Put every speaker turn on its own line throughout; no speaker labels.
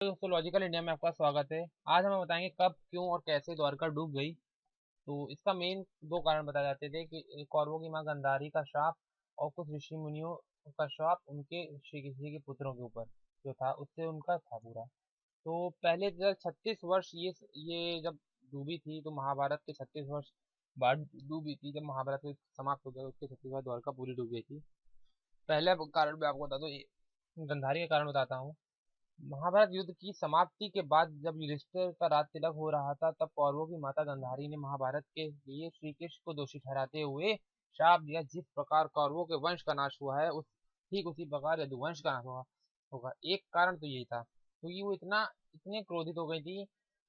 दोस्तों logical India में आपका स्वागत है। आज हमें बताएंगे कब, क्यों और कैसे द्वारका डूब गई। तो इसका मेन दो कारण बताए जाते थे कि कौरवों की मां गांधारी का श्राप और कुछ ऋषि मुनियों का श्राप उनके श्री कृष्ण के पुत्रों के ऊपर जो था उससे उनका था पूरा। तो पहले जब 36 वर्ष ये जब डूबी थी तो महाभारत के 36 वर्ष बाद डूबी थी। जब महाभारत समाप्त हो गया उसके 36 बाद द्वारका पूरी डूब गई थी। पहला कारण मैं आपको बता दो, गांधारी का कारण बताता हूँ। महाभारत युद्ध की समाप्ति के बाद जब युधिष्ठिर का राज तिलक हो रहा था तब कौरवों की माता गांधारी ने महाभारत के लिए श्री कृष्ण को दोषी ठहराते हुए शाप दिया, जिस प्रकार कौरवों के वंश का नाश हुआ है उस ठीक उसी प्रकार यदुवंश का नाश होगा। एक कारण तो यही था क्योंकि वो इतने क्रोधित हो गई थी।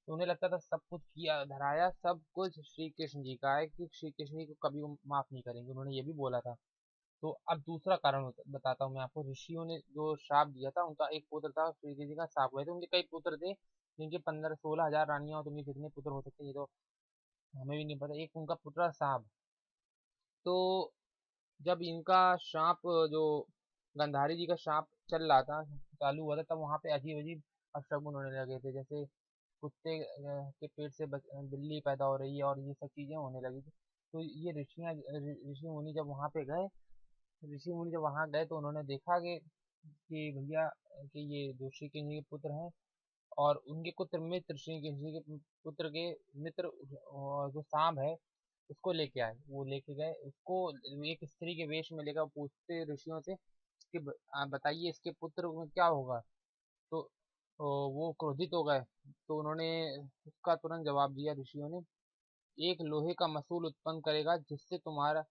तो उन्हें लगता था सब कुछ किया धराया सब कुछ श्री कृष्ण जी का है कि श्री कृष्ण जी को कभी वो माफ नहीं करेंगे, उन्होंने ये भी बोला था। तो अब दूसरा कारण बताता हूँ मैं आपको। ऋषियों ने जो श्राप दिया था, उनका एक पुत्र था, श्री जी का श्राप हुए थे। उनके कई पुत्र थे जिनके 15-16 हजार रानियां और उनके कितने पुत्र हो सकते हैं ये तो हमें भी नहीं पता। एक उनका पुत्र साब। तो जब इनका श्राप जो गंधारी जी का श्राप चल रहा था, चालू हुआ था, तब वहां पे अजीब अजीब अपशगुन होने लगे थे। जैसे कुत्ते के पेट से बिल्ली पैदा हो रही है और ये सब चीजें होने लगी थी। तो ये ऋषि मुनि जब वहां पे गए, ऋषि मुनि जब वहां गए तो उन्होंने देखा कि भैया कि ये जो श्री कृष्ण जी के पुत्र हैं और उनके पुत्र मित्र श्री कृष्ण जी के पुत्र के मित्र जो सांब है उसको लेके आए। वो लेके गए उसको एक स्त्री के वेश में लेकर पूछते ऋषियों से कि आप बताइए इसके पुत्र में क्या होगा। तो वो क्रोधित हो गए। तो उन्होंने उसका तुरंत जवाब दिया ऋषियों ने, एक लोहे का मसूल उत्पन्न करेगा जिससे तुम्हारा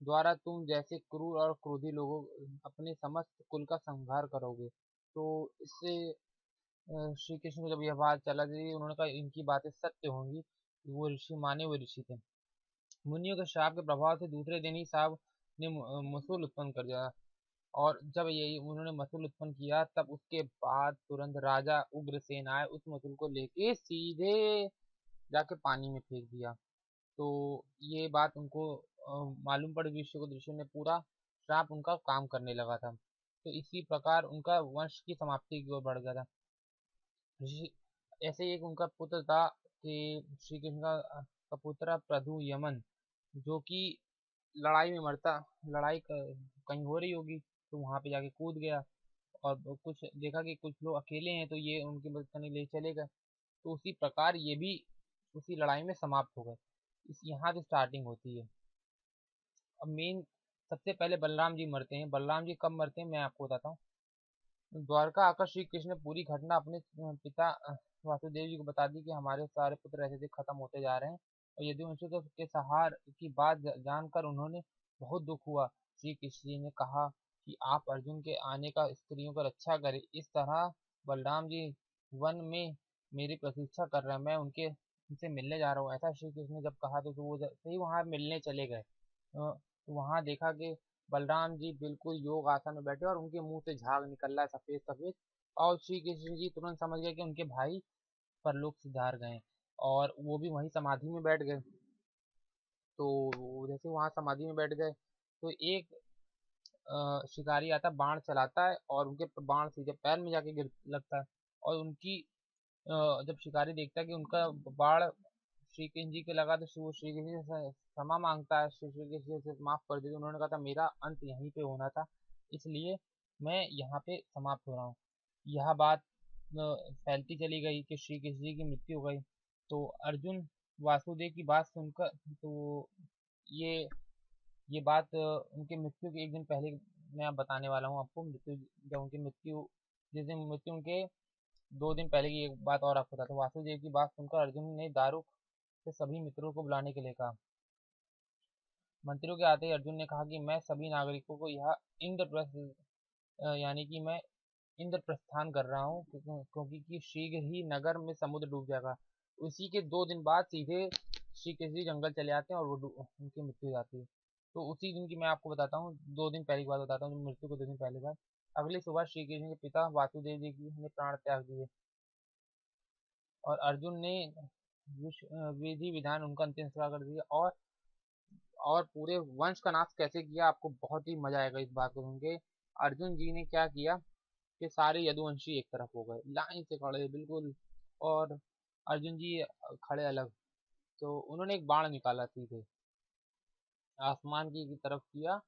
द्वारा तुम जैसे क्रूर और क्रोधी लोगों अपने समस्त कुल का संहार करोगे। तो इससे श्री कृष्ण को जब यह बात चला दी, उन्होंने कहा इनकी बातें सत्य होंगी। वो ऋषि माने हुए ऋषि थे। मुनियों के श्राप के प्रभाव से दूसरे दिन ही साहब ने मसूल उत्पन्न कर दिया। और जब ये उन्होंने मसूल उत्पन्न किया तब उसके बाद तुरंत राजा उग्रसेन आए, उस मसूल को लेके सीधे जाके पानी में फेंक दिया। तो ये बात उनको मालूम पड़ गई ऋषि को। ऋषि ने पूरा श्राप उनका काम करने लगा था। तो इसी प्रकार उनका वंश की समाप्ति की ओर बढ़ गया था। ऋषि ऐसे ही एक उनका पुत्र था कि श्री कृष्ण का पुत्र प्रद्युम्न, जो कि लड़ाई में मरता, कहीं हो रही होगी तो वहां पे जाके कूद गया और कुछ देखा कि कुछ लोग अकेले हैं तो ये उनकी मदद करने के लिए चले गए। तो उसी प्रकार ये भी उसी लड़ाई में समाप्त हो गए। इस यहाँ से स्टार्टिंग होती है। अब मेन सबसे पहले बलराम जी मरते हैं। बलराम जी कब मरते हैं मैं आपको बताता हूँ। द्वारका आकर श्री कृष्ण ने पूरी घटना अपने पिता वासुदेव जी को बता दी कि हमारे सारे पुत्र ऐसे ऐसे खत्म होते जा रहे हैं। और यदुवंशियों के संहार की बात जानकर उन्होंने बहुत दुख हुआ। श्री कृष्ण जी ने कहा कि आप अर्जुन के आने का स्त्रियों का रक्षा करें। इस तरह बलराम जी वन में मेरी प्रतीक्षा कर रहे हैं, मैं उनसे मिलने जा रहा हूँ। ऐसा श्री कृष्ण ने जब कहा तो वो सही वहां मिलने चले गए। तो वहां देखा कि बलराम जी बिल्कुल योग आसन में बैठे और उनके मुंह से झाग निकल रहा है सफेद सफेद। और श्री कृष्ण जी तुरंत समझ गए कि उनके भाई परलोक सिधार गए और वो भी वहीं समाधि में बैठ गए। तो जैसे वहां समाधि में बैठ गए तो एक शिकारी आता बाण चलाता है और उनके बाण सीधे पैर में जाके गिर लगता है। और जब शिकारी देखता है कि उनका बाण श्री कृष्ण जी के लगा तो वो श्री कृष्ण जी से क्षमा मांगता है, श्री कृष्ण जी से माफ कर दीजिए। उन्होंने कहा था मेरा अंत यहीं पे होना था, इसलिए मैं यहाँ पे समाप्त हो रहा हूँ। यह बात फैलती चली गई कि श्री कृष्ण जी की मृत्यु हो गई। तो अर्जुन वासुदेव की बात सुनकर तो ये ये बात उनकी मृत्यु के एक दिन पहले मैं अब बताने वाला हूँ आपको। मृत्यु जब उनकी मृत्यु जिस दिन मृत्यु उनके 2 दिन पहले की एक बात और आपको बताता हूँ। वासुदेव की बात सुनकर अर्जुन ने दारुक से सभी मित्रों को बुलाने के लिए कहा। मंत्रियों के आते ही अर्जुन ने कहा कि मैं सभी नागरिकों को यह इंद्रप्रस्थ यानी कि मैं इंद्रप्रस्थान कर रहा हूँ क्योंकि कि शीघ्र ही नगर में समुद्र डूब जाएगा। उसी के 2 दिन बाद सीधे श्री कृष्ण जी जंगल चले आते हैं और उनकी मृत्यु हो जाती है। तो उसी दिन की मैं आपको बताता हूँ, 2 दिन पहले की बात बताता हूँ, मृत्यु के 2 दिन पहले बाद अगली सुबह श्री कृष्ण के पिता वासुदेव जी की ने प्राण त्याग दिए और अर्जुन ने विधि विधान उनका अंतिम संस्कार कर दिया। और पूरे वंश का नाश कैसे किया आपको बहुत ही मजा आएगा इस बात को सुन के। अर्जुन जी ने क्या किया के सारे यदुवंशी एक तरफ हो गए, लाइन से खड़े बिल्कुल। और अर्जुन जी खड़े अलग। तो उन्होंने एक बाण निकाला सीधे आसमान की तरफ किया,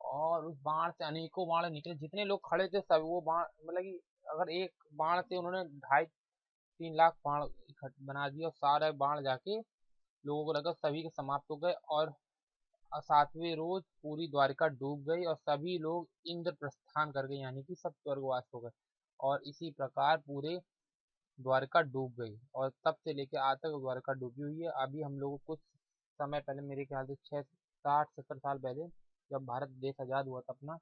और उस बाण से अनेकों बाण निकले, जितने लोग खड़े थे सब वो बाण, मतलब कि अगर एक बाण से उन्होंने 2.5-3 लाख बाण बना दिया, और सारे बाण जाके लोगों को लगा सभी के समाप्त हो गए। और 7वें रोज पूरी द्वारिका डूब गई और सभी लोग इंद्र प्रस्थान कर गए, यानी कि सब स्वर्गवास हो गए। और इसी प्रकार पूरे द्वारका डूब गई, और तब से लेके आज तक द्वारका डूबी हुई है। अभी हम लोग कुछ समय पहले, मेरे ख्याल से 60-70 साल पहले, जब भारत देश आज़ाद हुआ था अपना,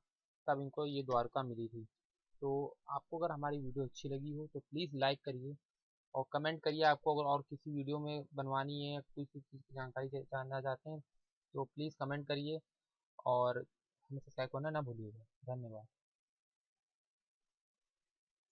तब इनको ये द्वारका मिली थी। तो आपको अगर हमारी वीडियो अच्छी लगी हो तो प्लीज़ लाइक करिए और कमेंट करिए। आपको अगर और किसी वीडियो में बनवानी है या किसी चीज़ की जानकारी जानना चाहते हैं तो प्लीज़ कमेंट करिए, और हमें सब्सक्राइब करना ना भूलिएगा। धन्यवाद।